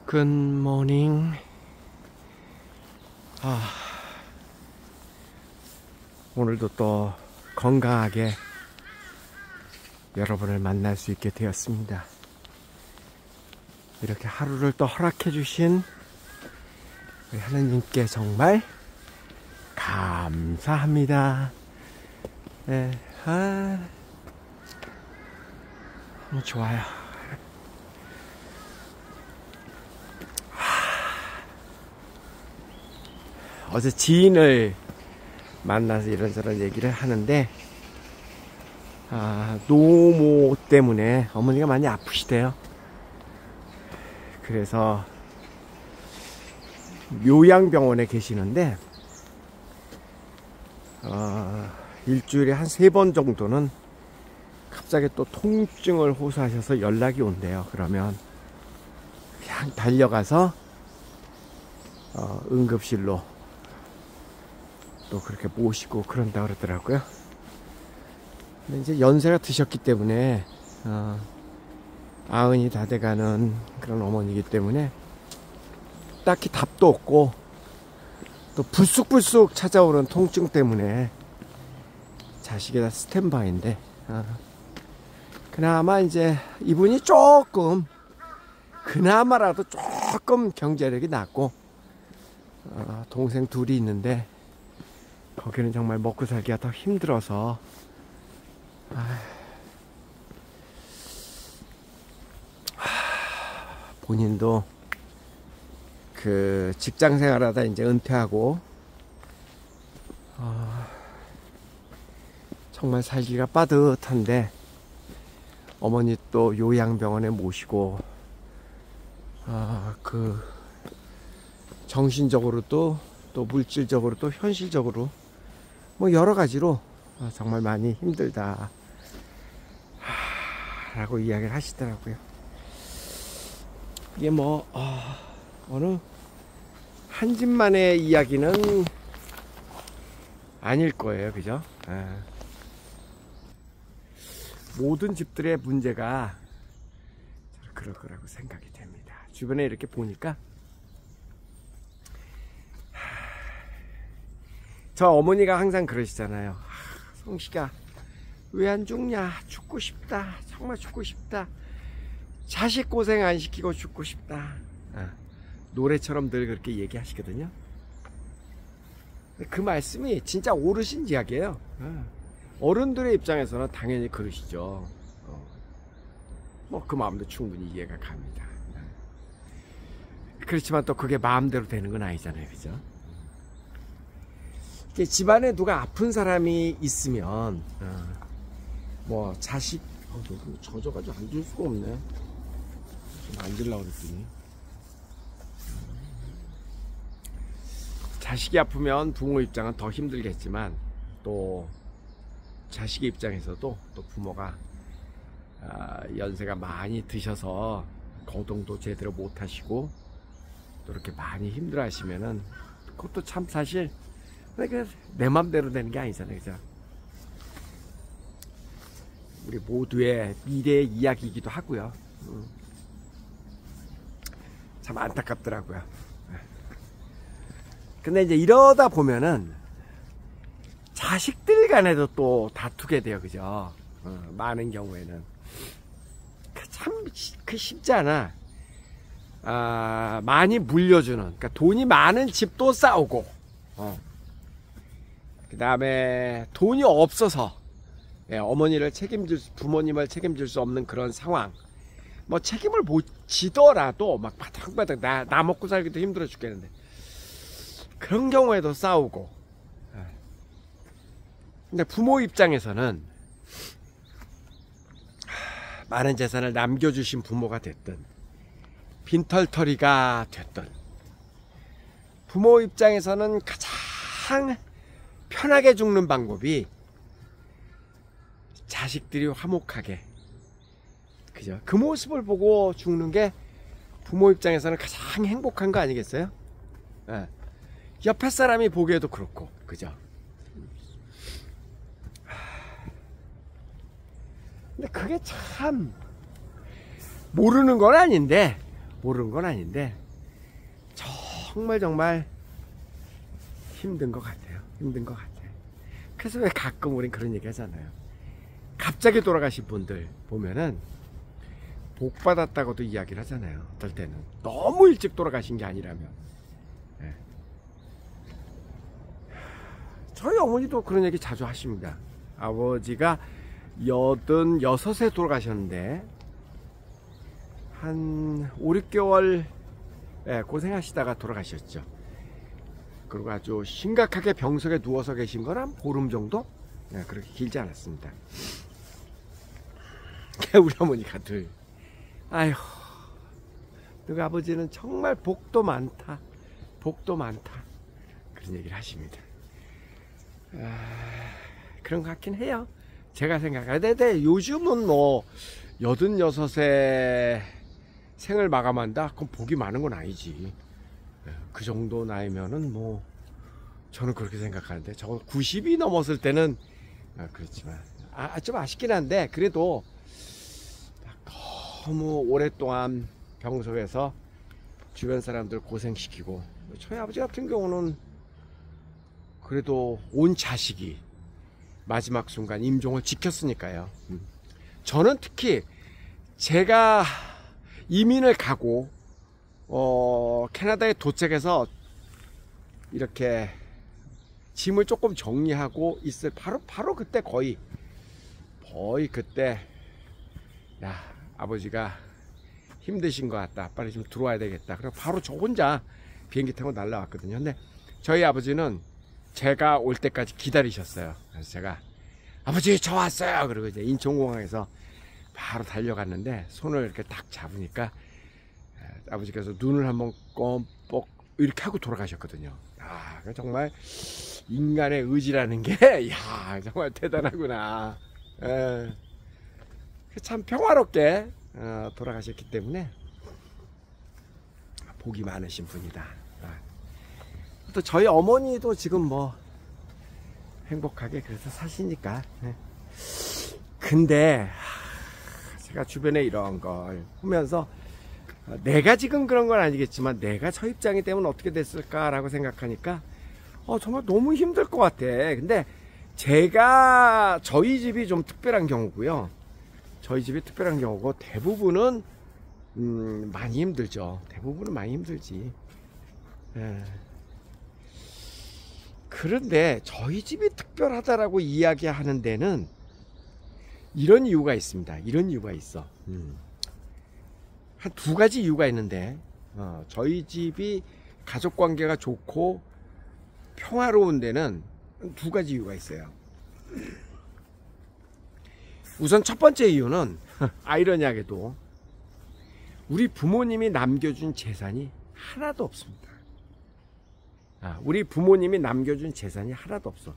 굿모닝. 오늘도 또 건강하게 여러분을 만날 수 있게 되었습니다. 이렇게 하루를 또 허락해 주신 우리 하느님께 정말 감사합니다. 네, 너무 좋아요. 어제 지인을 만나서 이런저런 얘기를 하는데 노모 때문에 어머니가 많이 아프시대요. 그래서 요양병원에 계시는데 일주일에 한 3번 정도는 갑자기 또 통증을 호소하셔서 연락이 온대요. 그러면 그냥 달려가서 응급실로 또 그렇게 모시고 그런다 그러더라고요. 근데 이제 연세가 드셨기 때문에 90이 다 돼가는 그런 어머니이기 때문에 딱히 답도 없고 또 불쑥불쑥 찾아오는 통증 때문에 자식이 다 스탠바이인데 그나마 이제 이분이 조금 그나마라도 조금 경제력이 낮고 동생 둘이 있는데 거기는 정말 먹고 살기가 더 힘들어서 본인도 그 직장 생활하다 이제 은퇴하고 정말 살기가 빠듯한데 어머니 또 요양병원에 모시고 그 정신적으로도 또 물질적으로도 현실적으로 뭐 여러 가지로 정말 많이 힘들다 라고 이야기를 하시더라고요. 이게 뭐 어느 한 집만의 이야기는 아닐 거예요. 그죠? 모든 집들의 문제가 그럴 거라고 생각이 됩니다. 주변에 이렇게 보니까 저 어머니가 항상 그러시잖아요. 성식아 왜 안 죽냐? 죽고 싶다. 정말 죽고 싶다. 자식 고생 안 시키고 죽고 싶다. 노래처럼 늘 그렇게 얘기하시거든요. 그 말씀이 진짜 오르신 이야기예요. 어른들의 입장에서는 당연히 그러시죠. 뭐 그 마음도 충분히 이해가 갑니다. 그렇지만 또 그게 마음대로 되는 건 아니잖아요. 그죠? 집안에 누가 아픈 사람이 있으면 뭐 자식 너무 젖어가지고 앉을 수가 없네. 좀 앉으려고 그랬더니 자식이 아프면 부모 입장은 더 힘들겠지만 또 자식의 입장에서도 또 부모가 연세가 많이 드셔서 거동도 제대로 못 하시고 또 이렇게 많이 힘들어 하시면은 그것도 참 사실 내 맘대로 되는 게 아니잖아요. 그죠? 우리 모두의 미래의 이야기이기도 하고요. 참 안타깝더라고요. 근데 이제 이러다 보면은 자식들 간에도 또 다투게 돼요. 그죠? 많은 경우에는 참 쉽지 않아. 많이 물려주는, 그러니까 돈이 많은 집도 싸우고 그 다음에 돈이 없어서 어머니를 부모님을 책임질 수 없는 그런 상황. 뭐 책임을 못 지더라도 막 바닥바닥 나 먹고 살기도 힘들어 죽겠는데 그런 경우에도 싸우고. 근데 부모 입장에서는 많은 재산을 남겨주신 부모가 됐든 빈털터리가 됐든 부모 입장에서는 가장 편하게 죽는 방법이 자식들이 화목하게, 그죠? 그 모습을 보고 죽는 게 부모 입장에서는 가장 행복한 거 아니겠어요? 옆에 사람이 보기에도 그렇고, 그죠? 근데 그게 참 모르는 건 아닌데 모르는 건 아닌데 정말 힘든 것 같아요. 힘든 것 같아요. 그래서 왜 가끔 우린 그런 얘기 하잖아요. 갑자기 돌아가신 분들 보면은 복 받았다고도 이야기를 하잖아요. 어떨 때는 너무 일찍 돌아가신 게 아니라면. 네. 저희 어머니도 그런 얘기 자주 하십니다. 아버지가 86에 돌아가셨는데 한 5, 6개월 고생하시다가 돌아가셨죠. 그리고 아주 심각하게 병석에 누워서 계신 건 한 보름 정도? 그렇게 길지 않았습니다. 우리 어머니가 늘 아휴, 너희 아버지는 정말 복도 많다, 복도 많다, 그런 얘기를 하십니다. 그런 것 같긴 해요. 제가 생각할 때 요즘은 뭐 86에 생을 마감한다? 그럼 복이 많은 건 아니지. 그 정도 나이면은 뭐 저는 그렇게 생각하는데, 저거 90이 넘었을 때는 그렇지만 좀 아쉽긴 한데, 그래도 너무 오랫동안 병석에서 주변 사람들 고생시키고, 저희 아버지 같은 경우는 그래도 온 자식이 마지막 순간 임종을 지켰으니까요. 저는 특히 제가 이민을 가고 캐나다에 도착해서 이렇게 짐을 조금 정리하고 있을 바로 그때 거의 그때, 야, 아버지가 힘드신 것 같다, 빨리 좀 들어와야 되겠다. 그래서 바로 저 혼자 비행기 타고 날라왔거든요. 근데 저희 아버지는 제가 올 때까지 기다리셨어요. 그래서 제가 아버지 저 왔어요, 그리고 이제 인천공항에서 바로 달려갔는데, 손을 이렇게 딱 잡으니까 아버지께서 눈을 한번 껌뻑 이렇게 하고 돌아가셨거든요. 정말 인간의 의지라는 게 정말 대단하구나. 참 평화롭게 돌아가셨기 때문에 복이 많으신 분이다. 또 저희 어머니도 지금 뭐 행복하게 그래서 사시니까. 근데 제가 주변에 이런 걸 보면서 내가 지금 그런 건 아니겠지만 내가 저 입장이 되면 어떻게 됐을까라고 생각하니까 정말 너무 힘들 것 같아. 근데 저희 집이 좀 특별한 경우고요. 저희 집이 특별한 경우고, 대부분은 많이 힘들죠. 대부분은 많이 힘들지. 그런데 저희 집이 특별하다라고 이야기하는 데는 이런 이유가 있습니다. 이런 이유가 있어. 한 두 가지 이유가 있는데, 저희 집이 가족관계가 좋고 평화로운 데는 두 가지 이유가 있어요. 우선 첫 번째 이유는 아이러니하게도 우리 부모님이 남겨준 재산이 하나도 없습니다. 우리 부모님이 남겨준 재산이 하나도 없어.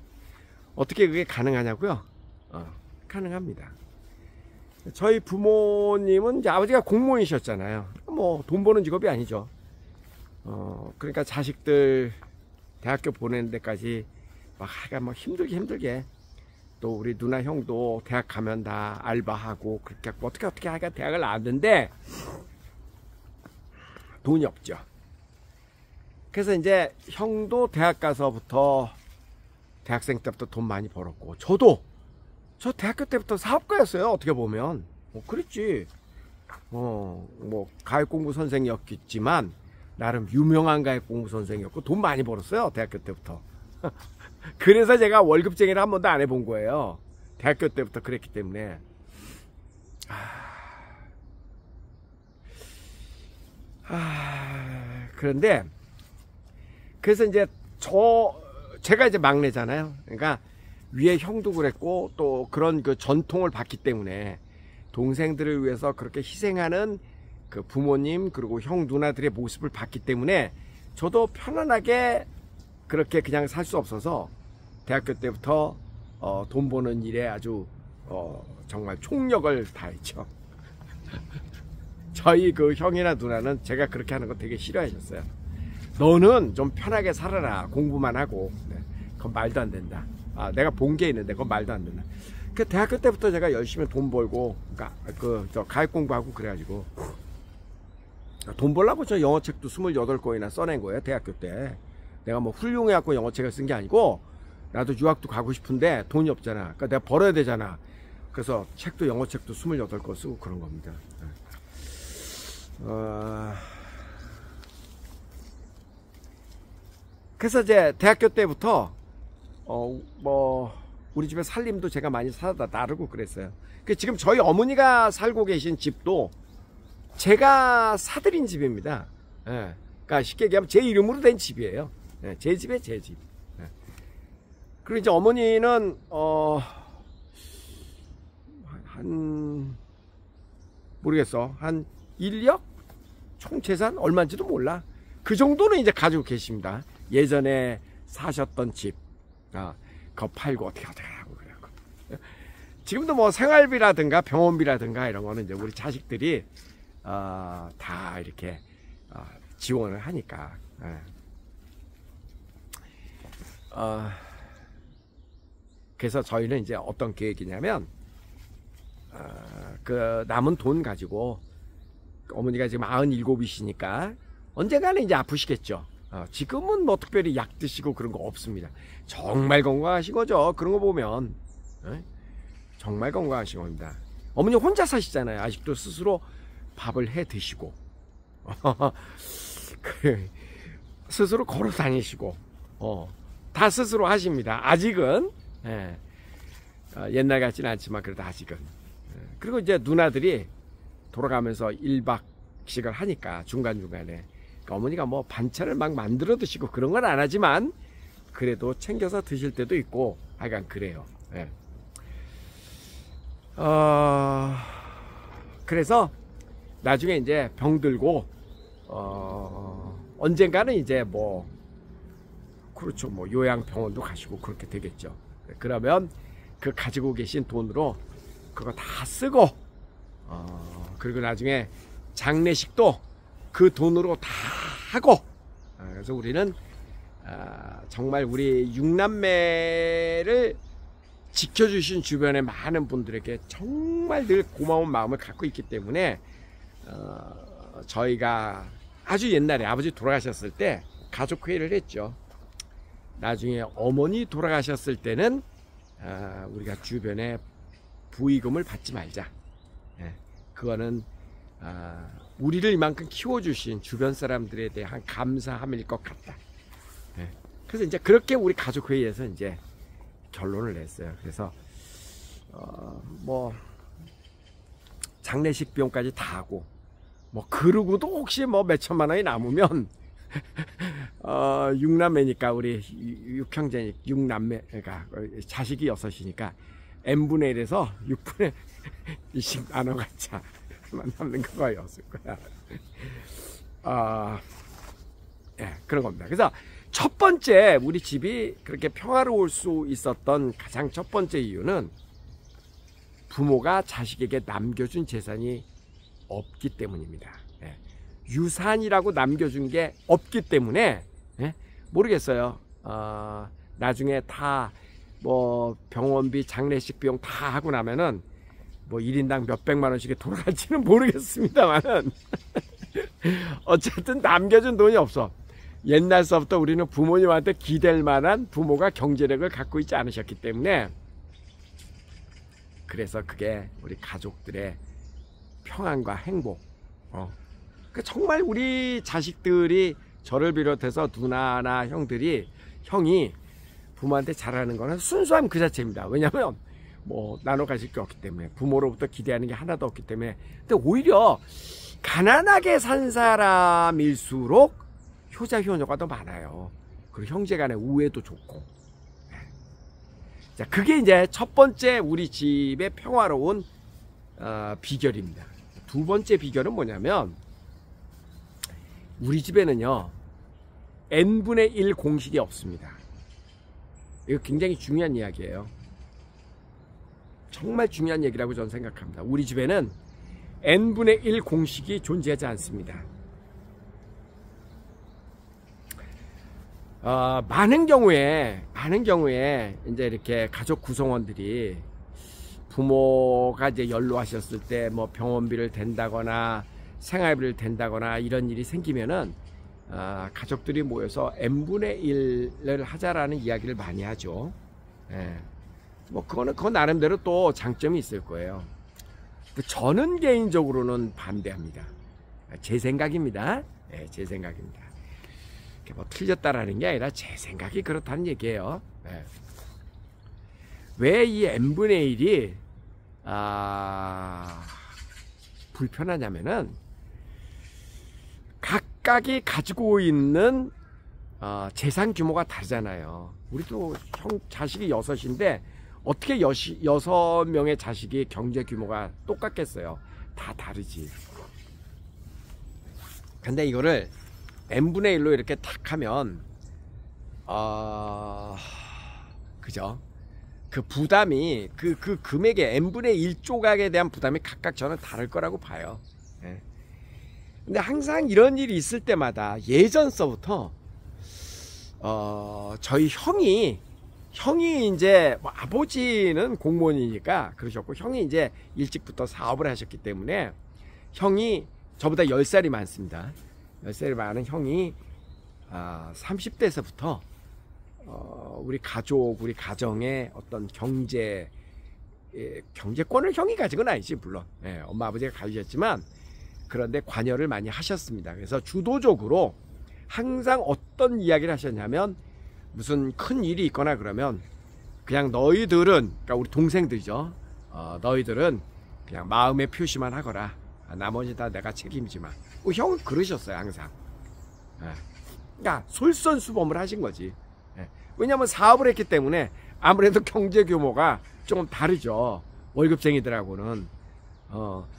어떻게 그게 가능하냐고요? 가능합니다. 저희 부모님은 이제 아버지가 공무원이셨잖아요. 뭐 돈 버는 직업이 아니죠. 그러니까 자식들 대학교 보내는 데까지 막 힘들게 또 우리 누나 형도 대학 가면 다 알바하고 그렇게 어떻게 하니까 대학을 나왔는데 돈이 없죠. 그래서 이제 형도 대학 가서부터 대학생 때부터 돈 많이 벌었고, 저 대학교 때부터 사업가였어요. 어떻게 보면 그랬지. 뭐 가액공부 선생이었겠지만 나름 유명한 가액공부 선생이었고 돈 많이 벌었어요. 대학교 때부터. 그래서 제가 월급쟁이를 한 번도 안 해본 거예요. 대학교 때부터 그랬기 때문에. 그런데 그래서 이제 제가 이제 막내잖아요. 그러니까 위에 형도 그랬고 또 그런 그 전통을 봤기 때문에 동생들을 위해서 그렇게 희생하는 그 부모님 그리고 형 누나들의 모습을 봤기 때문에 저도 편안하게 그렇게 그냥 살 수 없어서 대학교 때부터 돈 버는 일에 아주 정말 총력을 다했죠. 저희 그 형이나 누나는 제가 그렇게 하는 거 되게 싫어하셨어요. 너는 좀 편하게 살아라, 공부만 하고. 그건 말도 안 된다. 내가 본 게 있는데 그건 말도 안 된다. 그 대학교 때부터 제가 열심히 돈 벌고 가액 공부하고 그래가지고 돈 벌라고 저 영어책도 28권이나 써낸 거예요. 대학교 때. 내가 뭐 훌륭해갖고 영어책을 쓴 게 아니고 나도 유학도 가고 싶은데 돈이 없잖아. 그러니까 내가 벌어야 되잖아. 그래서 책도 영어책도 28권 쓰고 그런 겁니다. 그래서 이제 대학교 때부터 뭐 우리 집에 살림도 제가 많이 사다 나르고 그랬어요. 지금 저희 어머니가 살고 계신 집도 제가 사들인 집입니다. 예. 그러니까 쉽게 얘기하면 제 이름으로 된 집이에요. 예. 제 집에 제 집. 예. 그리고 이제 어머니는 모르겠어. 한 1억? 총 재산 얼마인지도 몰라. 그 정도는 이제 가지고 계십니다. 예전에 사셨던 집. 그거 팔고 어떻게 하고 그래요. 지금도 뭐 생활비라든가 병원비라든가 이런 거는 이제 우리 자식들이 다 이렇게 지원을 하니까. 그래서 저희는 이제 어떤 계획이냐면 그 남은 돈 가지고 어머니가 지금 97이시니까 언젠가는 이제 아프시겠죠. 지금은 뭐 특별히 약 드시고 그런 거 없습니다. 정말 건강하신 거죠. 그런 거 보면 정말 건강하신 겁니다. 어머니 혼자 사시잖아요. 아직도 스스로 밥을 해 드시고 스스로 걸어 다니시고 다 스스로 하십니다. 아직은 옛날 같지는 않지만 그래도 아직은. 그리고 이제 누나들이 돌아가면서 1박씩을 하니까 중간중간에 그러니까 어머니가 뭐 반찬을 막 만들어 드시고 그런 건 안 하지만 그래도 챙겨서 드실 때도 있고 하여간 그래요. 그래서 나중에 이제 병들고 언젠가는 이제 뭐 그렇죠, 뭐 요양병원도 가시고 그렇게 되겠죠. 그러면 그 가지고 계신 돈으로 그거 다 쓰고 그리고 나중에 장례식도 그 돈으로 다 하고. 그래서 우리는 정말 우리 6남매를 지켜주신 주변의 많은 분들에게 정말 늘 고마운 마음을 갖고 있기 때문에 저희가 아주 옛날에 아버지 돌아가셨을 때 가족회의를 했죠. 나중에 어머니 돌아가셨을 때는 우리가 주변에 부의금을 받지 말자. 그거는 우리를 이만큼 키워주신 주변 사람들에 대한 감사함일 것 같다. 그래서 이제 그렇게 우리 가족회의에서 이제 결론을 냈어요. 그래서 뭐 장례식 비용까지 다 하고 뭐 그러고도 혹시 뭐 몇천만 원이 남으면 6남매니까 우리 6형제니 6남매가 자식이 6이니까 n분의 1에서 6분의 1씩 나눠 갖자. 남는 거였을 거야. 그런 겁니다. 그래서 첫 번째 우리 집이 그렇게 평화로울 수 있었던 가장 첫 번째 이유는 부모가 자식에게 남겨준 재산이 없기 때문입니다. 유산이라고 남겨준 게 없기 때문에 모르겠어요. 나중에 다 뭐 병원비, 장례식 비용 다 하고 나면은 뭐 1인당 몇백만 원씩이 돌아갈지는 모르겠습니다만은 어쨌든 남겨준 돈이 없어. 옛날서부터 우리는 부모님한테 기댈 만한 부모가 경제력을 갖고 있지 않으셨기 때문에 그래서 그게 우리 가족들의 평안과 행복. 그러니까 정말 우리 자식들이 저를 비롯해서 누나나 형이 부모한테 잘하는 거는 순수함 그 자체입니다. 왜냐하면 뭐 나눠 가질 게 없기 때문에 부모로부터 기대하는 게 하나도 없기 때문에. 근데 오히려 가난하게 산 사람일수록 효자 효녀가 더 많아요. 그리고 형제간의 우애도 좋고. 자, 그게 이제 첫 번째 우리 집의 평화로운 비결입니다. 두 번째 비결은 뭐냐면 우리 집에는요 n분의 1 공식이 없습니다. 이거 굉장히 중요한 이야기예요. 정말 중요한 얘기라고 저는 생각합니다. 우리 집에는 n분의 1 공식이 존재하지 않습니다. 많은 경우에 이제 이렇게 가족 구성원들이 부모가 이제 연로하셨을 때 뭐 병원비를 댄다거나 생활비를 댄다거나 이런 일이 생기면은 가족들이 모여서 n분의 1을 하자라는 이야기를 많이 하죠. 예. 뭐 그거는 그 나름대로 또 장점이 있을 거예요. 저는 개인적으로는 반대합니다. 제 생각입니다. 예, 제 생각입니다. 뭐 틀렸다라는 게 아니라 제 생각이 그렇다는 얘기예요. 예. 왜 이 n분의 1이 불편하냐면은 각각이 가지고 있는 재산 규모가 다르잖아요. 우리도 자식이 6인데 어떻게 6명의 자식이 경제 규모가 똑같겠어요. 다 다르지. 근데 이거를 n분의 1로 이렇게 탁 하면 그죠? 그 부담이 그 금액의 n분의 1 조각에 대한 부담이 각각 저는 다를 거라고 봐요. 예. 근데 항상 이런 일이 있을 때마다 예전서부터 저희 형이 이제 뭐 아버지는 공무원이니까 그러셨고, 형이 이제 일찍부터 사업을 하셨기 때문에 형이 저보다 10살이 많습니다. 10살이 많은 형이 30대에서부터 우리 가족, 우리 가정의 어떤 경제권을 형이 가진 건 아니지, 물론. 예, 엄마 아버지가 가지셨지만 그런데 관여를 많이 하셨습니다. 그래서 주도적으로 항상 어떤 이야기를 하셨냐면, 무슨 큰 일이 있거나 그러면 그냥 너희들은, 그러니까 우리 동생들이죠, 너희들은 그냥 마음의 표시만 하거라. 나머지 다 내가 책임지마. 형은 그러셨어요, 항상. 예. 그러니까 솔선수범을 하신 거지. 예. 왜냐하면 사업을 했기 때문에 아무래도 경제 규모가 조금 다르죠, 월급쟁이들하고는.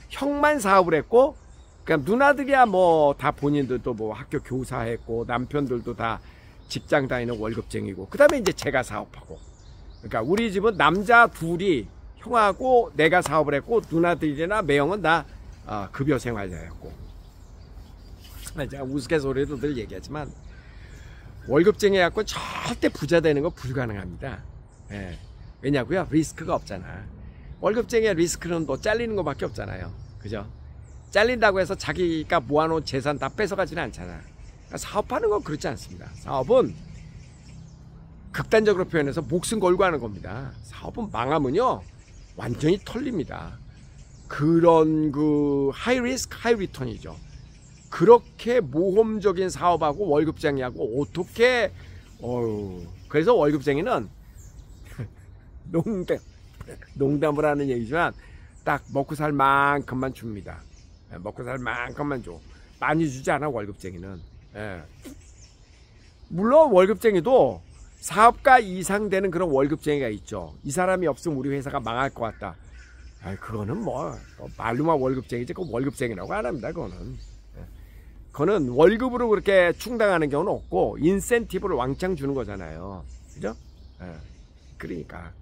형만 사업을 했고, 그러니까 누나들이야 뭐 다 본인들도 뭐 학교 교사했고, 남편들도 다 직장 다니는 월급쟁이고, 그 다음에 이제 제가 사업하고. 그러니까 우리 집은 남자 둘이, 형하고 내가 사업을 했고, 누나들이나 매형은 다 급여 생활자였고. 제가 우스갯소리도 늘 얘기하지만 월급쟁이 갖고 절대 부자 되는 거 불가능합니다. 예. 왜냐고요? 리스크가 없잖아. 월급쟁이의 리스크는 뭐 잘리는 것밖에 없잖아요. 그죠? 잘린다고 해서 자기가 모아놓은 재산 다 뺏어가지는 않잖아. 그러니까 사업하는 건 그렇지 않습니다. 사업은 극단적으로 표현해서 목숨 걸고 하는 겁니다. 사업은 망하면요 완전히 털립니다. 그런 그 하이 리스크 하이 리턴이죠. 그렇게 모험적인 사업하고 월급쟁이하고 어떻게 그래서 월급쟁이는 농담을 하는 얘기지만 딱 먹고 살 만큼만 줍니다. 먹고 살 만큼만 줘. 많이 주지 않아, 월급쟁이는. 예. 물론 월급쟁이도 사업가 이상 되는 그런 월급쟁이가 있죠. 이 사람이 없으면 우리 회사가 망할 것 같다. 그거는 뭐 말로만 월급쟁이지, 그 월급쟁이라고 안 합니다. 그거는 월급으로 그렇게 충당하는 경우는 없고 인센티브를 왕창 주는 거잖아요. 그죠? 그러니까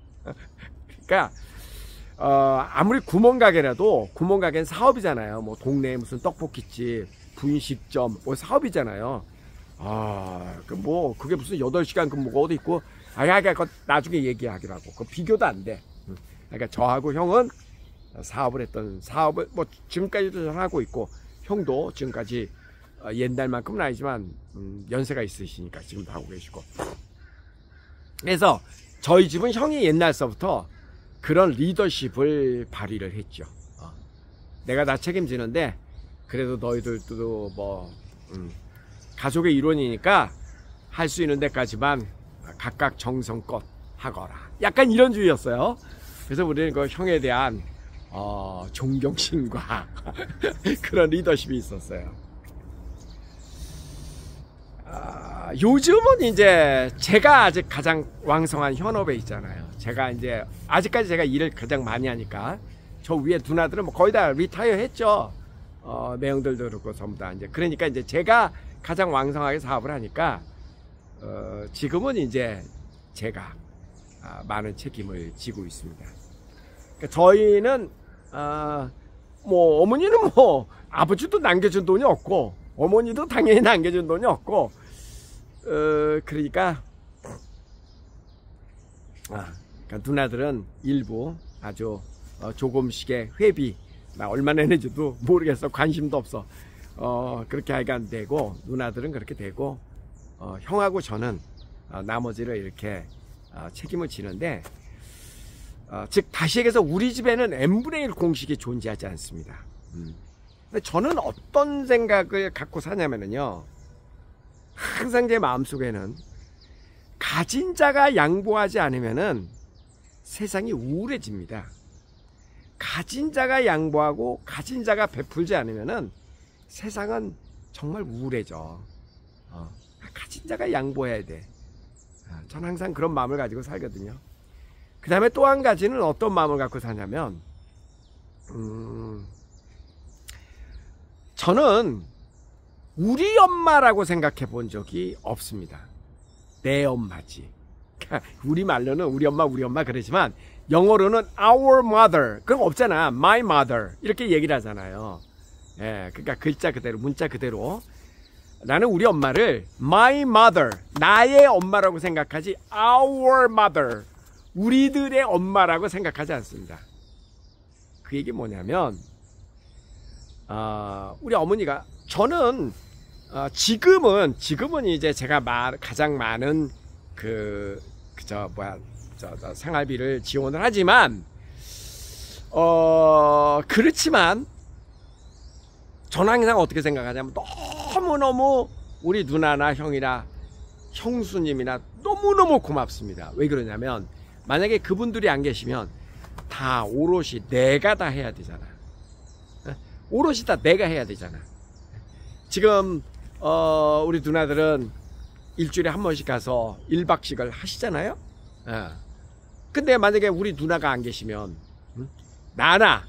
아무리 구멍가게라도, 구멍가게는 사업이잖아요. 뭐 동네에 무슨 떡볶이집, 분식점 뭐 사업이잖아요. 그게 무슨 8시간 근무가 어디 있고, 그거 나중에 얘기하기로 하고, 그 비교도 안 돼. 그러니까 저하고 형은 사업을 뭐 지금까지도 하고 있고, 형도 지금까지 옛날만큼은 아니지만 연세가 있으시니까 지금도 하고 계시고. 그래서 저희 집은 형이 옛날서부터 그런 리더십을 발휘를 했죠. 내가 다 책임지는데 그래도 너희들도 뭐 가족의 일원이니까 할 수 있는 데까지만 각각 정성껏 하거라. 약간 이런 주의였어요. 그래서 우리는 그 형에 대한 존경심과 그런 리더십이 있었어요. 요즘은 이제 제가 아직 가장 왕성한 현업에 있잖아요. 제가 이제 아직까지 제가 일을 가장 많이 하니까, 저 위에 누나들은 뭐 거의 다 리타이어 했죠. 매형들도 그렇고 전부 다 이제. 그러니까 이제 제가 가장 왕성하게 사업을 하니까 지금은 이제 제가 많은 책임을 지고 있습니다. 그러니까 저희는 뭐 어머니는 뭐 아버지도 남겨준 돈이 없고, 어머니도 당연히 남겨준 돈이 없고, 그러니까 누나들은 일부 아주 조금씩의 회비 나 얼마나 했는지도 모르겠어. 관심도 없어. 그렇게 하여간 되고, 누나들은 그렇게 되고, 형하고 저는 나머지를 이렇게 책임을 지는데, 즉 다시 얘기해서 우리 집에는 n분의 1 공식이 존재하지 않습니다. 근데 저는 어떤 생각을 갖고 사냐면요, 항상 제 마음속에는 가진 자가 양보하지 않으면은 세상이 우울해집니다. 가진 자가 양보하고 가진 자가 베풀지 않으면은 세상은 정말 우울해져. 가진 자가 양보해야 돼. 저는 항상 그런 마음을 가지고 살거든요. 그 다음에 또 한 가지는 어떤 마음을 갖고 사냐면, 저는 우리 엄마라고 생각해 본 적이 없습니다. 내 엄마지. 우리말로는 우리 엄마 그러지만 영어로는 our mother, 그런 거 없잖아. my mother 이렇게 얘기를 하잖아요. 예, 그러니까 글자 그대로, 문자 그대로 나는 우리 엄마를 my mother, 나의 엄마라고 생각하지 our mother, 우리들의 엄마라고 생각하지 않습니다. 그 얘기 뭐냐면, 우리 어머니가, 저는 지금은 이제 제가 가장 많은 생활비를 지원을 하지만, 그렇지만 저는 항상 어떻게 생각하냐면, 너무너무 우리 누나나 형이나 형수님이나 너무너무 고맙습니다. 왜 그러냐면, 만약에 그분들이 안 계시면 다 오롯이 내가 다 해야 되잖아. 오롯이 다 내가 해야 되잖아. 지금 우리 누나들은 일주일에 한 번씩 가서 1박씩을 하시잖아요. 근데 만약에 우리 누나가 안 계시면, 나나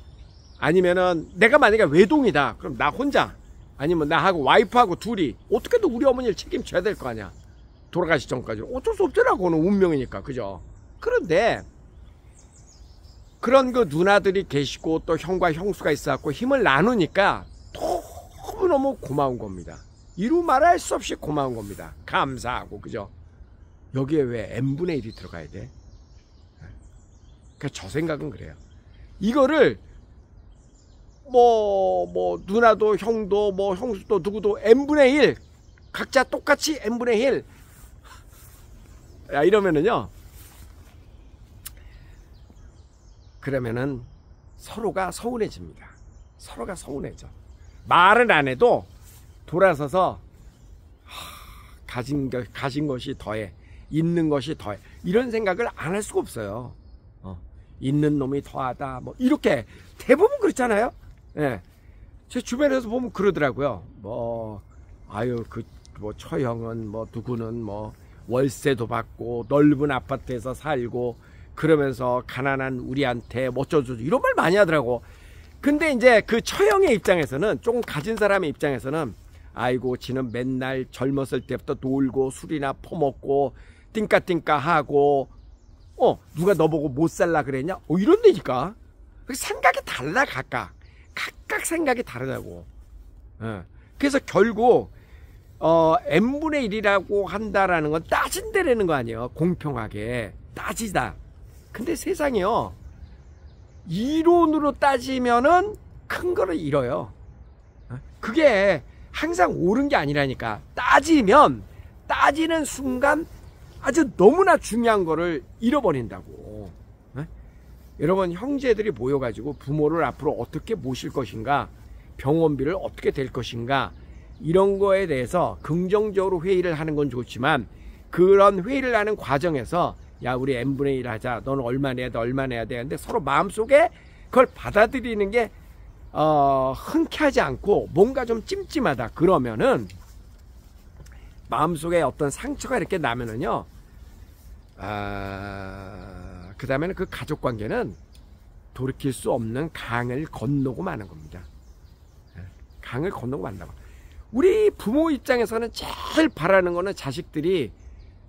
아니면은 내가 만약에 외동이다, 그럼 나 혼자, 아니면 나하고 와이프하고 둘이 어떻게든 우리 어머니를 책임져야 될 거 아니야. 돌아가시 전까지. 어쩔 수 없잖아. 그거는 운명이니까. 그죠? 그런데 그런 그 누나들이 계시고 또 형과 형수가 있어갖고 힘을 나누니까 너무너무 고마운 겁니다. 이루 말할 수 없이 고마운 겁니다. 감사하고. 그죠? 여기에 왜 n분의 1이 들어가야 돼? 그러니까 저 생각은 그래요. 이거를 누나도 형도 형수도 누구도 n분의 1, 각자 똑같이 n분의 1 이러면은요, 그러면은 서로가 서운해집니다. 서로가 서운해져. 말은 안 해도 돌아서서 가진 것이 더해, 있는 것이 더해, 이런 생각을 안 할 수가 없어요. 있는 놈이 더하다, 이렇게 대부분 그렇잖아요. 예. 제 주변에서 보면 그러더라고요. 처형은 누구는 월세도 받고 넓은 아파트에서 살고 그러면서 가난한 우리한테 어쩌고저쩌고 이런 말 많이 하더라고. 근데 이제 그 처형의 입장에서는, 조금 가진 사람의 입장에서는, 아이고 지는 맨날 젊었을 때부터 놀고 술이나 퍼먹고 띵까띵까 하고 누가 너보고 못 살라 그랬냐? 이런 데니까. 생각이 달라. 각각 생각이 다르다고. 그래서 결국 n분의 1이라고 한다라는 건 따진다라는 거 아니에요. 공평하게 따지다. 근데 세상이요, 이론으로 따지면은 큰 거를 잃어요. 그게 항상 옳은 게 아니라니까. 따지는 순간 아주 너무나 중요한 거를 잃어버린다고. 여러분, 형제들이 모여가지고 부모를 앞으로 어떻게 모실 것인가, 병원비를 어떻게 될 것인가, 이런 거에 대해서 긍정적으로 회의를 하는 건 좋지만, 그런 회의를 하는 과정에서 야, 우리 n분의 1 하자, 너는 얼마 내야 돼, 얼마 내야 돼. 근데 서로 마음속에 그걸 받아들이는 게 흔쾌하지 않고 뭔가 좀 찜찜하다 그러면은, 마음속에 어떤 상처가 이렇게 나면은요, 그 다음에는 그 가족관계는 돌이킬 수 없는 강을 건너고 마는 겁니다. 강을 건너고 만다고. 우리 부모 입장에서는 제일 바라는 거는 자식들이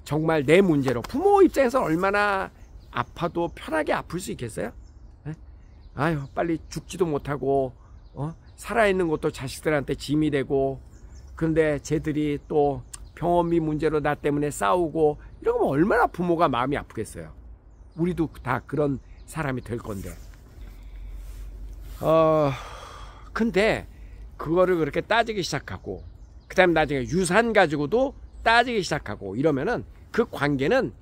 정말 내 문제로, 부모 입장에서 얼마나 아파도 편하게 아플 수 있겠어요? 아유, 빨리 죽지도 못하고 살아있는 것도 자식들한테 짐이 되고, 근데 쟤들이 또 병원비 문제로 나 때문에 싸우고 이러면 얼마나 부모가 마음이 아프겠어요. 우리도 다 그런 사람이 될 건데. 근데 그거를 그렇게 따지기 시작하고 그 다음에 나중에 유산 가지고도 따지기 시작하고 이러면은 그 관계는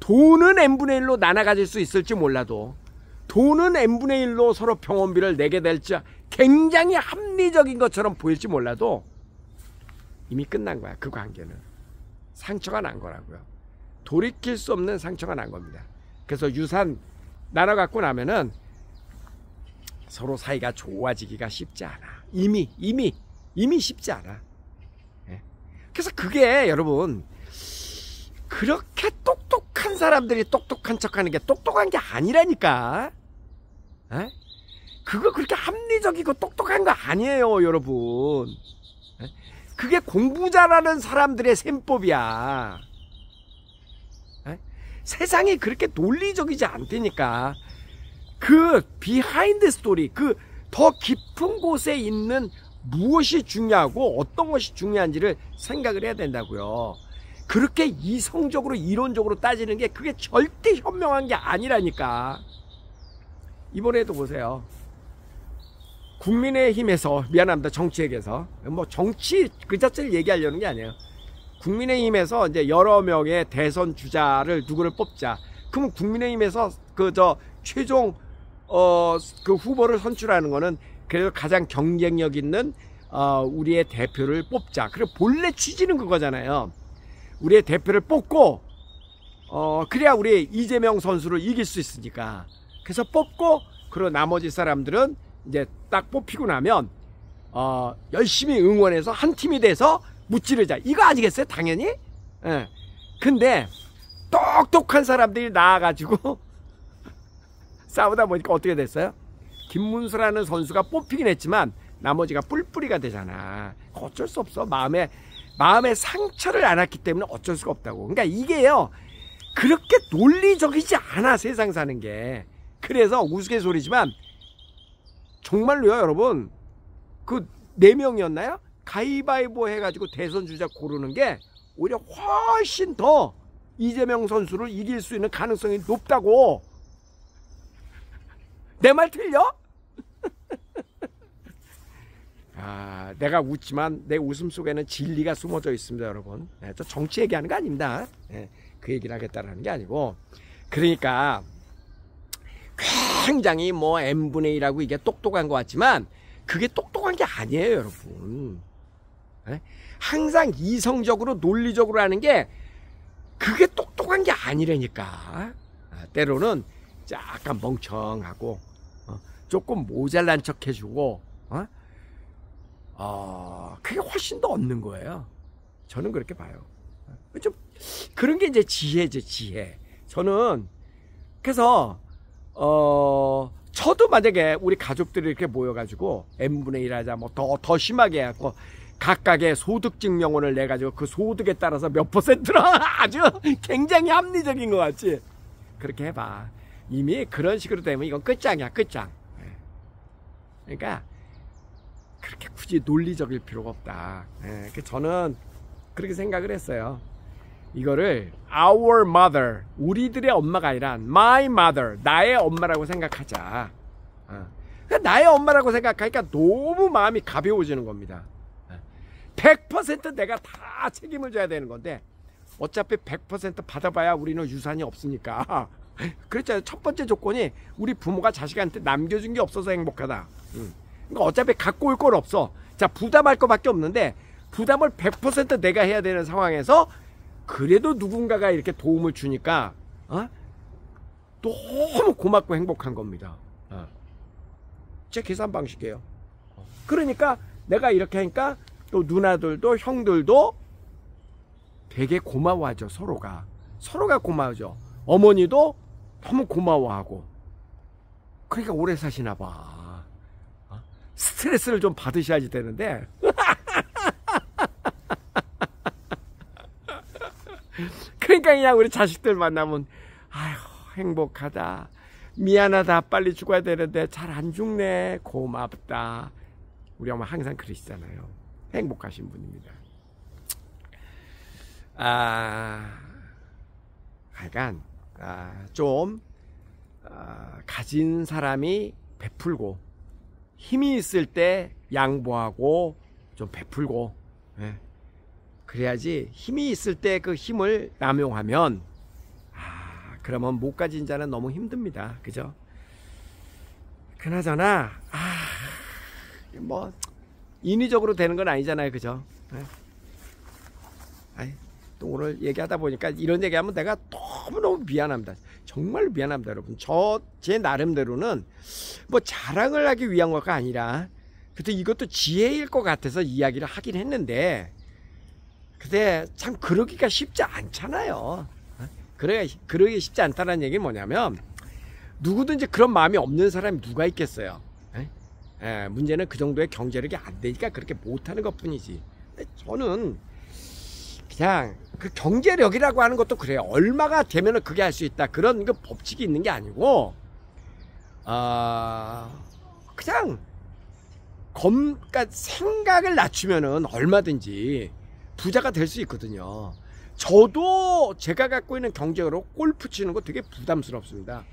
돈은 n분의 1로 나눠 가질 수 있을지 몰라도 돈은 n분의 1로 서로 병원비를 내게 될지 굉장히 합리적인 것처럼 보일지 몰라도 이미 끝난 거야. 그 관계는 상처가 난 거라고요. 돌이킬 수 없는 상처가 난 겁니다. 그래서 유산 나눠 갖고 나면은 서로 사이가 좋아지기가 쉽지 않아. 이미 쉽지 않아. 예. 그래서 그게 여러분 그렇게 똑똑한 사람들이 똑똑한 척하는 게 똑똑한 게 아니라니까. 예? 그거 그렇게 합리적이고 똑똑한 거 아니에요, 여러분. 예? 그게 공부 잘하는 사람들의 셈법이야. 예? 세상이 그렇게 논리적이지 않다니까. 그 비하인드 스토리, 그 더 깊은 곳에 있는 무엇이 중요하고 어떤 것이 중요한지를 생각을 해야 된다고요. 그렇게 이성적으로 이론적으로 따지는 게 그게 절대 현명한 게 아니라니까. 이번에도 보세요. 국민의힘에서, 미안합니다, 정치에게서, 뭐 정치 그 자체를 얘기하려는 게 아니에요. 국민의힘에서 이제 여러 명의 대선 주자를 누구를 뽑자. 그러면 국민의힘에서 최종 그 후보를 선출하는 거는 그래도 가장 경쟁력 있는 우리의 대표를 뽑자. 그리고 본래 취지는 그거잖아요. 우리의 대표를 뽑고 그래야 우리 이재명 선수를 이길 수 있으니까. 그래서 뽑고 그리고 나머지 사람들은 이제 딱 뽑히고 나면 열심히 응원해서 한 팀이 돼서 무찌르자. 이거 아니겠어요? 당연히. 예. 근데 똑똑한 사람들이 나와가지고 싸우다 보니까 어떻게 됐어요? 김문수라는 선수가 뽑히긴 했지만 나머지가 뿔뿔이가 되잖아. 어쩔 수 없어. 마음에 상처를 안 했기 때문에 어쩔 수가 없다고. 그러니까 이게요, 그렇게 논리적이지 않아, 세상 사는 게. 그래서 우스갯소리지만 정말로요, 여러분, 그 4명이었나요? 가위바위보 해가지고 대선 주자 고르는 게 오히려 훨씬 더 이재명 선수를 이길 수 있는 가능성이 높다고. 내 말 틀려? 내가 웃지만 내 웃음 속에는 진리가 숨어져 있습니다, 여러분. 저 정치 얘기하는 거 아닙니다. 그 얘기를 하겠다는 게 아니고. 그러니까 굉장히 뭐 n분의 1하고 이게 똑똑한 것 같지만 그게 똑똑한 게 아니에요, 여러분. 항상 이성적으로 논리적으로 하는 게 그게 똑똑한 게 아니라니까. 때로는 약간 멍청하고 조금 모자란 척 해주고 그게 훨씬 더 얻는 거예요. 저는 그렇게 봐요. 좀 그런 게 이제 지혜죠, 지혜. 저는 그래서 저도 만약에 우리 가족들이 이렇게 모여가지고 n분의 1 하자, 뭐 더 심하게 해갖고 각각의 소득증명원을 내가지고 그 소득에 따라서 몇 %로 아주 굉장히 합리적인 것 같지. 그렇게 해봐. 이미 그런 식으로 되면 이건 끝장이야, 끝장. 그러니까 그렇게 굳이 논리적일 필요가 없다. 저는 그렇게 생각을 했어요. 이거를 our mother, 우리들의 엄마가 아니라 my mother, 나의 엄마라고 생각하자. 나의 엄마라고 생각하니까 너무 마음이 가벼워지는 겁니다. 100% 내가 다 책임을 져야 되는 건데 어차피 100% 받아봐야 우리는 유산이 없으니까. 그랬잖아요. 첫 번째 조건이 우리 부모가 자식한테 남겨준 게 없어서 행복하다. 그러니까 어차피 갖고 올 건 없어. 자, 부담할 것밖에 없는데 부담을 100% 내가 해야 되는 상황에서 그래도 누군가가 이렇게 도움을 주니까 너무 고맙고 행복한 겁니다. 제 계산 방식이에요. 그러니까 내가 이렇게 하니까 또 누나들도 형들도 되게 고마워하죠. 서로가 고마워져. 어머니도 너무 고마워하고. 그러니까 오래 사시나 봐. 스트레스를 좀 받으셔야지 되는데 그러니까 그냥 우리 자식들 만나면 아휴 행복하다, 미안하다, 빨리 죽어야 되는데 잘 안 죽네, 고맙다. 우리 엄마 항상 그러시잖아요. 행복하신 분입니다. 약간 좀 가진 사람이 베풀고 힘이 있을 때 양보하고 좀 베풀고, 예. 그래야지 힘이 있을 때 그 힘을 남용하면 그러면 못 가진 자는 너무 힘듭니다. 그죠? 그나저나 뭐 인위적으로 되는 건 아니잖아요. 그죠? 또 오늘 얘기하다 보니까 이런 얘기하면 내가 너무너무 미안합니다. 정말 미안합니다, 여러분. 제 나름대로는 뭐 자랑을 하기 위한 거가 아니라 그래도 이것도 지혜일 것 같아서 이야기를 하긴 했는데, 근데 참 그러기가 쉽지 않잖아요. 그러기 쉽지 않다는 얘기는 뭐냐면, 누구든지 그런 마음이 없는 사람이 누가 있겠어요. 문제는 그 정도의 경제력이 안 되니까 그렇게 못하는 것 뿐이지. 저는 그냥 그 경제력이라고 하는 것도 그래요. 얼마가 되면 그게 할 수 있다, 그런 그 법칙이 있는 게 아니고, 그냥 그러니까 생각을 낮추면은 얼마든지 부자가 될 수 있거든요. 저도 제가 갖고 있는 경제로 골프 치는 거 되게 부담스럽습니다.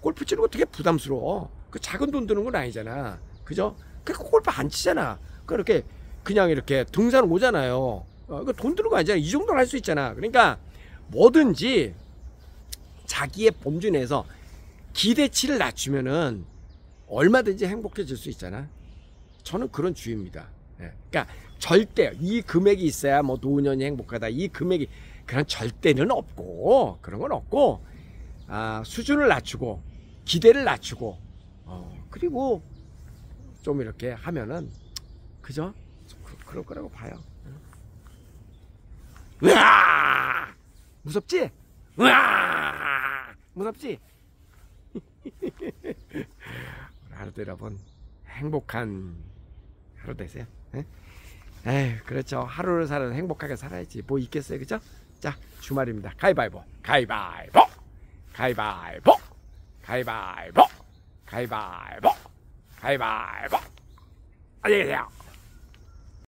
골프 치는 거 되게 부담스러워. 그 작은 돈 드는 건 아니잖아. 그죠? 그러니까 골프 안 치잖아. 그렇게 그냥 이렇게 등산 오잖아요. 그 돈 드는 거 아니잖아. 이 정도는 할 수 있잖아. 그러니까 뭐든지 자기의 범주 내에서 기대치를 낮추면은 얼마든지 행복해질 수 있잖아. 저는 그런 주의입니다. 그러니까 절대 이 금액이 있어야 뭐 노년이 행복하다, 이 금액이, 그런 절대는 없고, 그런 건 없고, 수준을 낮추고 기대를 낮추고, 그리고 좀 이렇게 하면은, 그죠? 그럴 거라고 봐요. 으아! 무섭지? 으아! 무섭지? 하루도 여러분 행복한 하루 되세요. 그렇죠. 하루를 살아도 행복하게 살아야지. 뭐 있겠어요, 그죠? 자, 주말입니다. 가위바위보, 가위바위보, 가위바위보, 가위바위보, 가위바위보, 가위바위보. 안녕히 계세요.